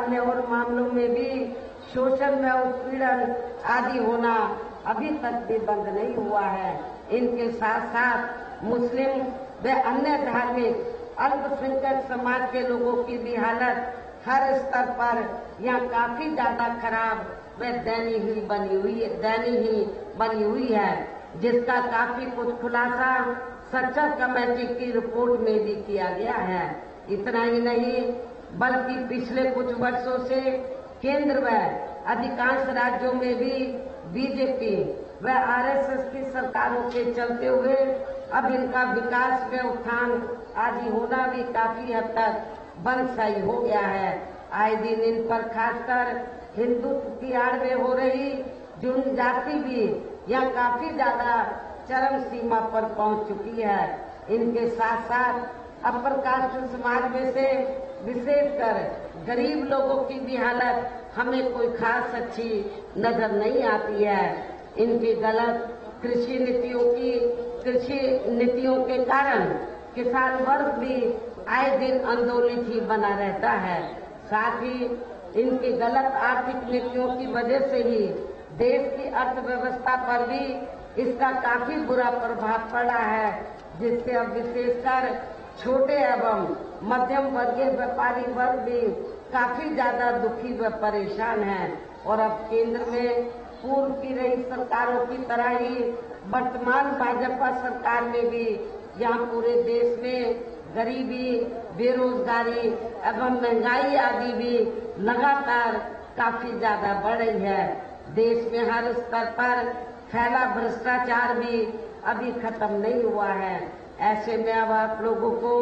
अन्य और मामलों में भी शोषण व उत्पीड़न आदि होना अभी तक भी बंद नहीं हुआ है। इनके साथ साथ मुस्लिम व अन्य धार्मिक अल्पसंख्यक समाज के लोगों की भी हालत हर स्तर पर यहाँ काफी ज्यादा खराब व दयनीय बनी हुई है, जिसका काफी कुछ खुलासा सक्सेस कमेटी की रिपोर्ट में भी किया गया है। इतना ही नहीं बल्कि पिछले कुछ वर्षों से केंद्र व अधिकांश राज्यों में भी बीजेपी व आरएसएस की सरकारों के चलते हुए अब इनका विकास व उत्थान आदि होना भी काफी हद तक बंदशाही हो गया है। आए दिन इन पर खासकर हिंदुत्व की आड़ में हो रही जनजाति भी यह काफी ज्यादा चरम सीमा पर पहुंच चुकी है। इनके साथ साथ अपर कास्ट समाज में से विशेषकर गरीब लोगों की भी हालत हमें कोई खास अच्छी नजर नहीं आती है। इनकी गलत कृषि नीतियों के कारण किसान वर्ग भी आए दिन आंदोलित ही बना रहता है। साथ ही इनकी गलत आर्थिक नीतियों की वजह से ही देश की अर्थव्यवस्था पर भी इसका काफी बुरा प्रभाव पड़ा है, जिससे अब विशेषकर छोटे एवं मध्यम वर्गीय व्यापारी वर्ग भी काफी ज्यादा दुखी व परेशान है। और अब केंद्र में पूर्व की रही सरकारों की तरह ही वर्तमान भाजपा सरकार में भी यहाँ पूरे देश में गरीबी, बेरोजगारी एवं महंगाई आदि भी लगातार काफी ज्यादा बढ़ रही है। देश में हर स्तर पर फैला भ्रष्टाचार भी अभी खत्म नहीं हुआ है। ऐसे में अब आप लोगों को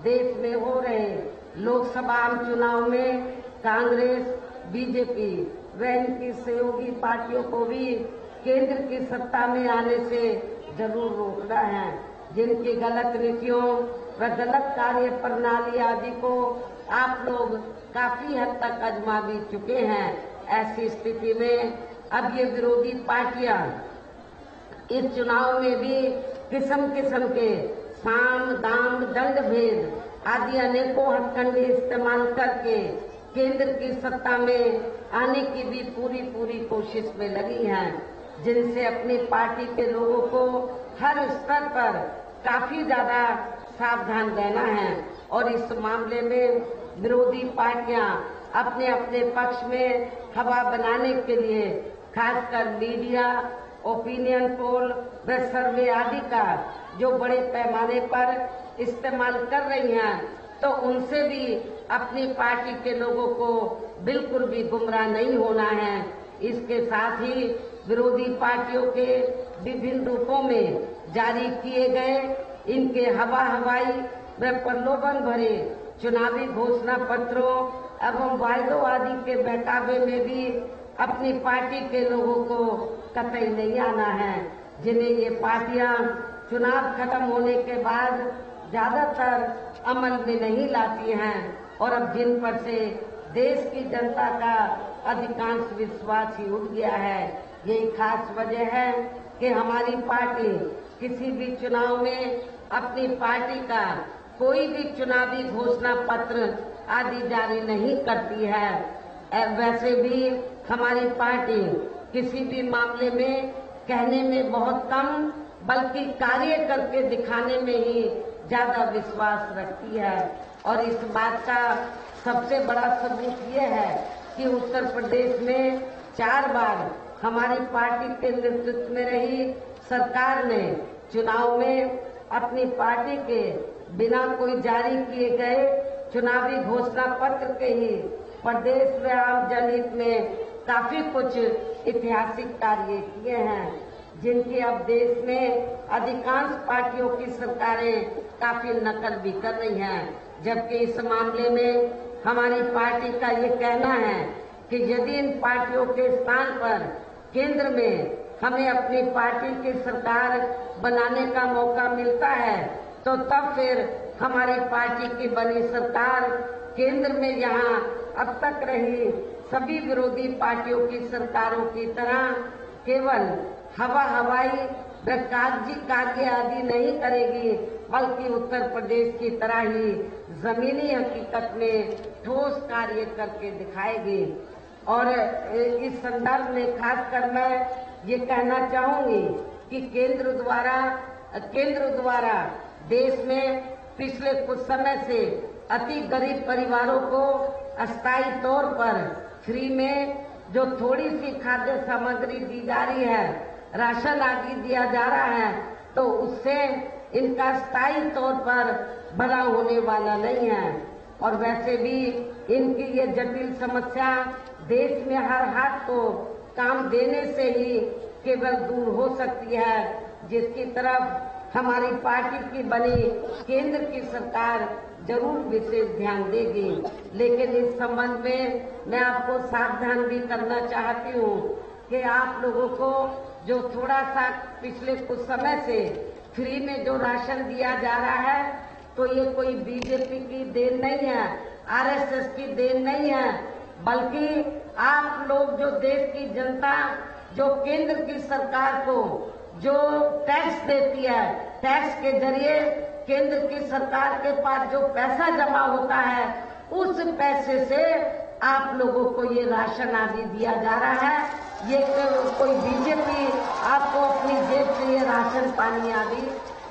देश में हो रहे लोकसभा आम चुनाव में कांग्रेस, बीजेपी व इनकी सहयोगी पार्टियों को भी केंद्र की सत्ता में आने से जरूर रोकना है। जिनकी गलत नीतियों व गलत कार्य प्रणाली आदि को आप लोग काफी हद तक आजमा भी चुके हैं। ऐसी स्थिति में अब ये विरोधी पार्टियां इस चुनाव में भी किस्म किस्म के साम, दाम, दंड भेद आदि अनेकों हथकंडे इस्तेमाल करके केंद्र की सत्ता में आने की भी पूरी कोशिश में लगी हैं, जिनसे अपनी पार्टी के लोगों को हर स्तर पर काफी ज्यादा सावधान रहना है। और इस मामले में विरोधी पार्टियां अपने अपने पक्ष में हवा बनाने के लिए खासकर मीडिया, ओपिनियन पोल व सर्वे आदि का जो बड़े पैमाने पर इस्तेमाल कर रही हैं, तो उनसे भी अपनी पार्टी के लोगों को बिल्कुल भी गुमराह नहीं होना है। इसके साथ ही विरोधी पार्टियों के विभिन्न रूपों में जारी किए गए इनके हवाई व प्रलोभन भरे चुनावी घोषणा पत्रों एवं वायदों आदि के बहकावे में भी अपनी पार्टी के लोगों को कतई नहीं आना है, जिन्हें ये पार्टियां चुनाव खत्म होने के बाद ज्यादातर अमल में नहीं लाती हैं और अब जिन पर से देश की जनता का अधिकांश विश्वास ही उठ गया है। यही खास वजह है कि हमारी पार्टी किसी भी चुनाव में अपनी पार्टी का कोई भी चुनावी घोषणा पत्र आदि जारी नहीं करती है। वैसे भी हमारी पार्टी किसी भी मामले में कहने में बहुत कम बल्कि कार्य करके दिखाने में ही ज्यादा विश्वास रखती है। और इस बात का सबसे बड़ा सबूत ये है कि उत्तर प्रदेश में 4 बार हमारी पार्टी के नेतृत्व में रही सरकार ने चुनाव में अपनी पार्टी के बिना कोई जारी किए गए चुनावी घोषणा पत्र के ही प्रदेश व आम जनहित में काफी कुछ ऐतिहासिक कार्य किए हैं, जिनकी अब देश में अधिकांश पार्टियों की सरकारें काफी नकल भी कर रही हैं। जबकि इस मामले में हमारी पार्टी का ये कहना है कि यदि इन पार्टियों के स्थान पर केंद्र में हमें अपनी पार्टी की सरकार बनाने का मौका मिलता है, तो तब फिर हमारी पार्टी की बनी सरकार केंद्र में यहाँ अब तक रही सभी विरोधी पार्टियों की सरकारों की तरह केवल हवाई व कागजी कार्य आदि नहीं करेगी, बल्कि उत्तर प्रदेश की तरह ही जमीनी हकीकत में ठोस कार्य करके दिखाएगी। और इस संदर्भ में खासकर मैं ये कहना चाहूंगी कि केंद्र द्वारा देश में पिछले कुछ समय से अति गरीब परिवारों को अस्थायी तौर पर फ्री में जो थोड़ी सी खाद्य सामग्री दी जा रही है, राशन आदि दिया जा रहा है, तो उससे इनका स्थायी तौर पर भला होने वाला नहीं है। और वैसे भी इनकी ये जटिल समस्या देश में हर हाथ को काम देने से ही केवल दूर हो सकती है, जिसकी तरफ हमारी पार्टी की बनी केंद्र की सरकार जरूर विशेष ध्यान देगी। लेकिन इस संबंध में मैं आपको सावधान भी करना चाहती हूँ कि आप लोगों को जो थोड़ा सा पिछले कुछ समय से फ्री में जो राशन दिया जा रहा है, तो ये कोई बीजेपी की देन नहीं है, आरएसएस की देन नहीं है, बल्कि आप लोग जो देश की जनता जो केंद्र की सरकार को जो टैक्स देती है, टैक्स के जरिए केंद्र की सरकार के पास जो पैसा जमा होता है, उस पैसे से आप लोगों को ये राशन आदि दिया जा रहा है। ये कोई बीजेपी आपको अपनी जेब से ये राशन पानी आदि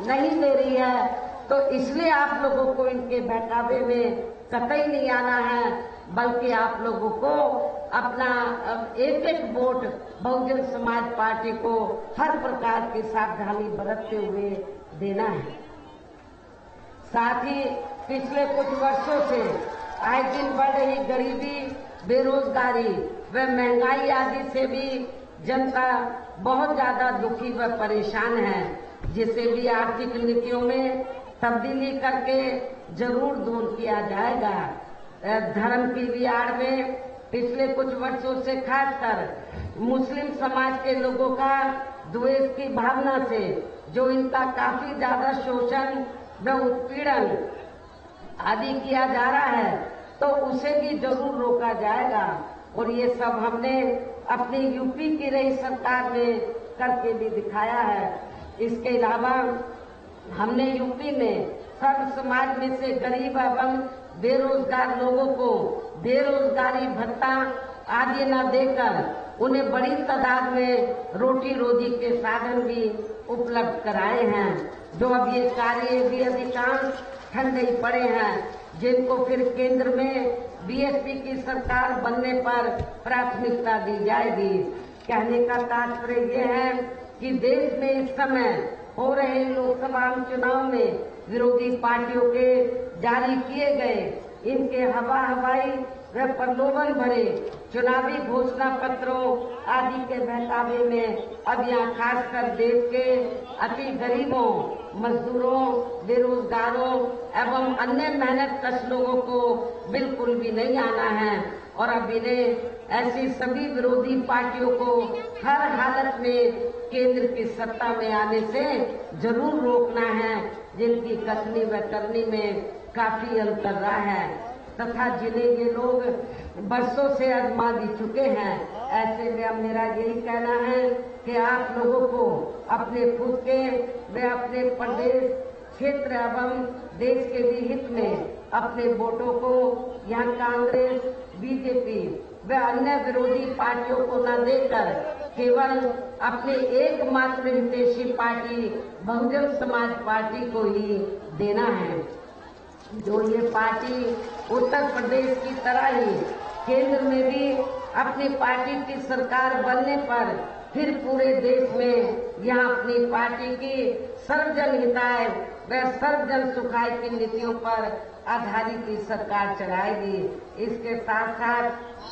नहीं दे रही है। तो इसलिए आप लोगों को इनके बहकावे में कतई नहीं आना है, बल्कि आप लोगों को अपना एक एक वोट बहुजन समाज पार्टी को हर प्रकार की सावधानी बरतते हुए देना है। साथ ही पिछले कुछ वर्षों से आए दिन बढ़ रही गरीबी, बेरोजगारी व महंगाई आदि से भी जनता बहुत ज्यादा दुखी व परेशान है, जिसे भी आर्थिक नीतियों में तब्दीली करके जरूर दूर किया जाएगा। धर्म की भी आड़ में पिछले कुछ वर्षों से खासकर मुस्लिम समाज के लोगों का द्वेष की भावना से जो इनका काफी ज्यादा शोषण व उत्पीड़न आदि किया जा रहा है, तो उसे भी जरूर रोका जाएगा। और ये सब हमने अपनी यूपी की रही सरकार में करके भी दिखाया है। इसके अलावा हमने यूपी में सर्व समाज में से गरीब एवं बेरोजगार लोगों को बेरोजगारी भत्ता आदि न देकर उन्हें बड़ी तादाद में रोटी रोजी के साधन भी उपलब्ध कराए हैं। जो अब ये कार्य भी अधिकांश ठंडे ही पड़े हैं, जिनको फिर केंद्र में बीएसपी की सरकार बनने पर प्राथमिकता दी जाएगी। कहने का तात्पर्य ये है कि देश में इस समय हो रहे लोकसभा चुनाव में विरोधी पार्टियों के जारी किए गए इनके हवाई व प्रलोभन भरे चुनावी घोषणा पत्रों आदि के बहकावे में अब यहाँ खासकर देश के अति गरीबों, मजदूरों, बेरोजगारों एवं अन्य मेहनतकश लोगों को बिल्कुल भी नहीं आना है। और अब इन्हें ऐसी सभी विरोधी पार्टियों को हर हालत में केंद्र की सत्ता में आने से जरूर रोकना है, जिनकी कथनी व करनी में काफी अंतर रहा है तथा जिन्हें ये लोग बरसों से आजमा भी चुके हैं। ऐसे में अब मेरा यही कहना है कि आप लोगों को अपने खुद के व अपने प्रदेश क्षेत्र एवं देश के भी हित में अपने वोटों को यहाँ कांग्रेस, बीजेपी व अन्य विरोधी पार्टियों को न देकर केवल अपने एकमात्र हितैषी पार्टी बहुजन समाज पार्टी को ही देना है। जो ये पार्टी उत्तर प्रदेश की तरह ही केंद्र में भी अपनी पार्टी की सरकार बनने पर फिर पूरे देश में यहाँ अपनी पार्टी की सर्वजन हिताय व सर्वजन सुखाय की नीतियों पर आधारित ही सरकार चलाएगी। इसके साथ साथ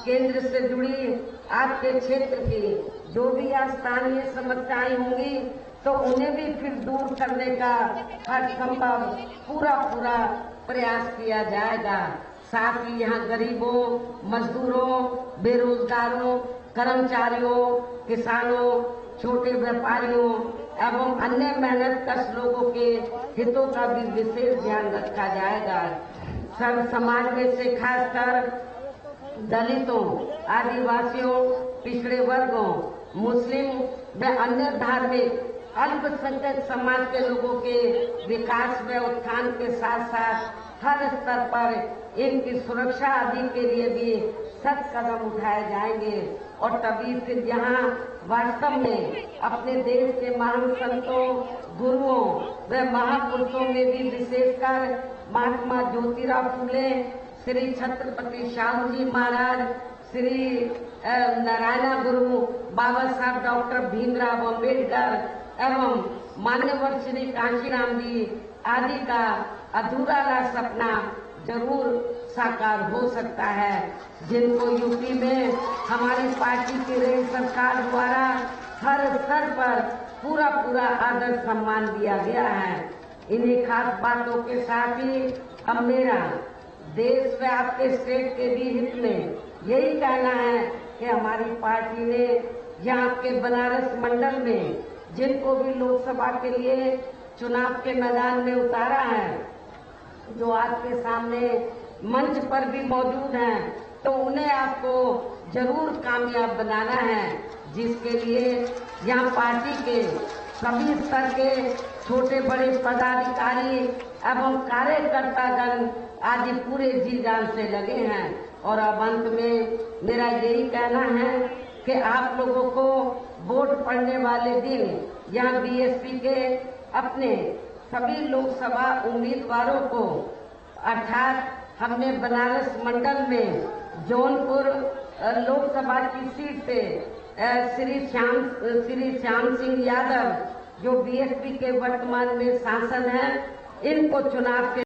केंद्र से जुड़ी आपके क्षेत्र की जो भी स्थानीय समस्याएं होंगी, तो उन्हें भी फिर दूर करने का हर संभव पूरा प्रयास किया जाएगा। साथ ही यहाँ गरीबों, मजदूरों, बेरोजगारों, कर्मचारियों, किसानों, छोटे व्यापारियों एवं अन्य मेहनतकश लोगों के हितों का भी विशेष ध्यान रखा जाएगा। सर्व समाज में से खासकर दलितों, आदिवासियों, पिछड़े वर्गों, मुस्लिम व अन्य धार्मिक अल्पसंख्यक समाज के लोगों के विकास व उत्थान के साथ साथ हर स्तर पर इनकी सुरक्षा आदि के लिए भी सख्त कदम उठाए जाएंगे और तभी फिर यहाँ वास्तव में अपने देश के महान संतों, गुरुओं व महापुरुषों में भी विशेषकर महात्मा ज्योतिराव फूले, श्री छत्रपति शाहू जी महाराज, श्री नारायण गुरु, बाबा साहब डॉक्टर भीमराव अम्बेडकर एवं मान्यवर श्री कांशीराम जी आदि का अधूरा रहा सपना जरूर साकार हो सकता है, जिनको यूपी में हमारी पार्टी की रेल सरकार द्वारा हर स्तर पर पूरा आदर सम्मान दिया गया है। इन्हीं खास बातों के साथ ही अब मेरा देश व आपके स्टेट के भी हित में यही कहना है कि हमारी पार्टी ने यहाँ के बनारस मंडल में जिनको भी लोकसभा के लिए चुनाव के मैदान में उतारा है, जो आपके सामने मंच पर भी मौजूद हैं, तो उन्हें आपको जरूर कामयाब बनाना है, जिसके लिए यहाँ पार्टी के सभी स्तर के छोटे बड़े पदाधिकारी एवं कार्यकर्तागण आज पूरे जी जान से लगे हैं। और अब अंत में मेरा यही कहना है कि आप लोगों को वोट पड़ने वाले दिन यहाँ बीएसपी के अपने सभी लोकसभा उम्मीदवारों को, अर्थात हमने बनारस मंडल में जौनपुर लोकसभा की सीट से श्री श्याम सिंह यादव जो बीएसपी के वर्तमान में सांसद हैं, इनको चुनाव के